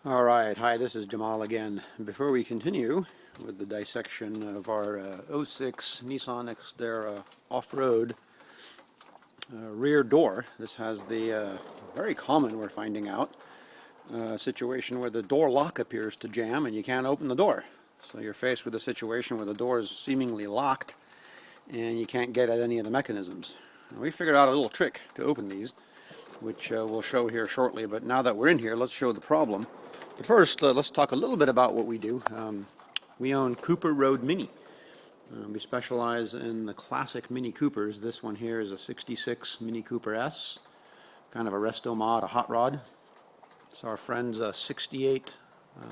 Alright, hi, this is Jemal again. Before we continue with the dissection of our 06 Nissan Xterra off-road rear door, this has the very common, we're finding out, situation where the door lock appears to jam and you can't open the door. So you're faced with a situation where the door is seemingly locked and you can't get at any of the mechanisms. Now, we figured out a little trick to open these, which we'll show here shortly, but now that we're in here, let's show the problem. But first, let's talk a little bit about what we do. We own Cooper Road Mini. We specialize in the classic Mini Coopers. This one here is a 66 Mini Cooper S, kind of a resto mod, a hot rod. It's our friend's 68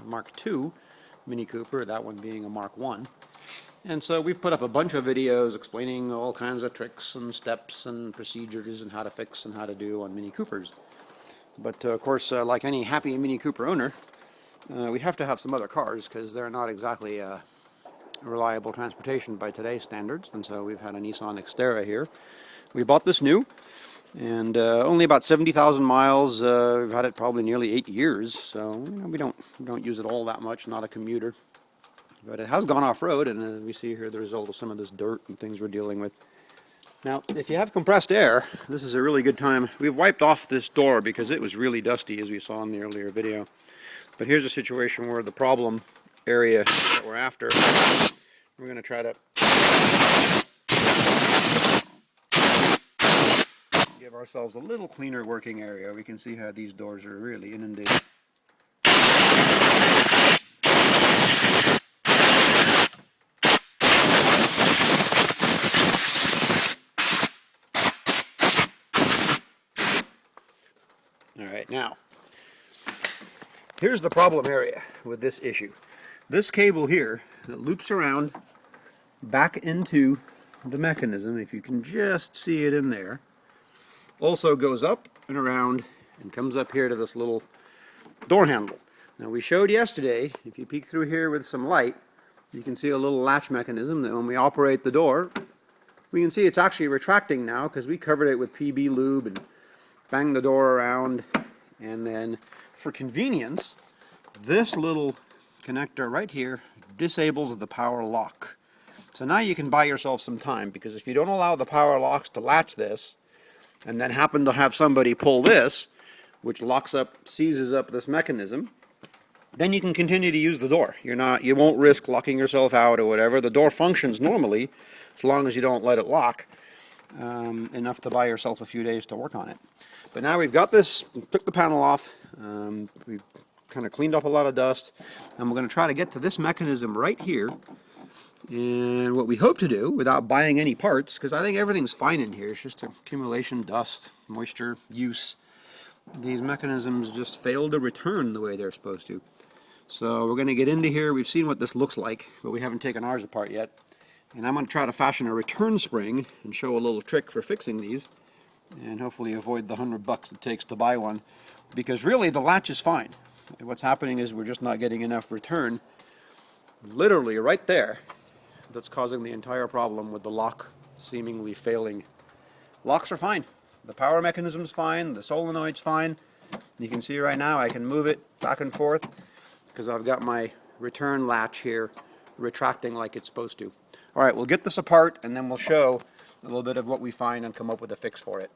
Mark II Mini Cooper, that one being a Mark I. And so we've put up a bunch of videos explaining all kinds of tricks and steps and procedures and how to fix and how to do on Mini Coopers. But of course, like any happy Mini Cooper owner, we have to have some other cars because they're not exactly reliable transportation by today's standards. And so we've had a Nissan Xterra here. We bought this new, and only about 70,000 miles. We've had it probably nearly 8 years, so we don't use it all that much. Not a commuter, but it has gone off-road, and we see here the result of some of this dirt and things we're dealing with. Now, if you have compressed air, this is a really good time. We've wiped off this door because it was really dusty, as we saw in the earlier video. But here's a situation where the problem area that we're after, we're going to try to give ourselves a little cleaner working area. We can see how these doors are really inundated. Alright, now, here's the problem area with this issue. This cable here that loops around back into the mechanism, if you can just see it in there, also goes up and around and comes up here to this little door handle. Now, we showed yesterday, if you peek through here with some light, you can see a little latch mechanism that when we operate the door, we can see it's actually retracting now because we covered it with PB lube and bang the door around, and then for convenience, this little connector right here disables the power lock. So now you can buy yourself some time, because if you don't allow the power locks to latch this, and then happen to have somebody pull this, which locks up, seizes up this mechanism, then you can continue to use the door. You won't risk locking yourself out or whatever. The door functions normally, as long as you don't let it lock. Enough to buy yourself a few days to work on it. But now we've got this, we took the panel off, we've kind of cleaned up a lot of dust, and we're going to try to get to this mechanism right here. And what we hope to do, without buying any parts, because I think everything's fine in here, it's just accumulation, dust, moisture, use. These mechanisms just fail to return the way they're supposed to. So we're going to get into here. We've seen what this looks like, but we haven't taken ours apart yet. And I'm going to try to fashion a return spring and show a little trick for fixing these, and hopefully avoid the $100 it takes to buy one, because really the latch is fine. What's happening is we're just not getting enough return, literally right there. That's causing the entire problem with the lock seemingly failing. Locks are fine. The power mechanism's fine. The solenoid's fine. You can see right now I can move it back and forth because I've got my return latch here retracting like it's supposed to. Alright, we'll get this apart and then we'll show a little bit of what we find and come up with a fix for it.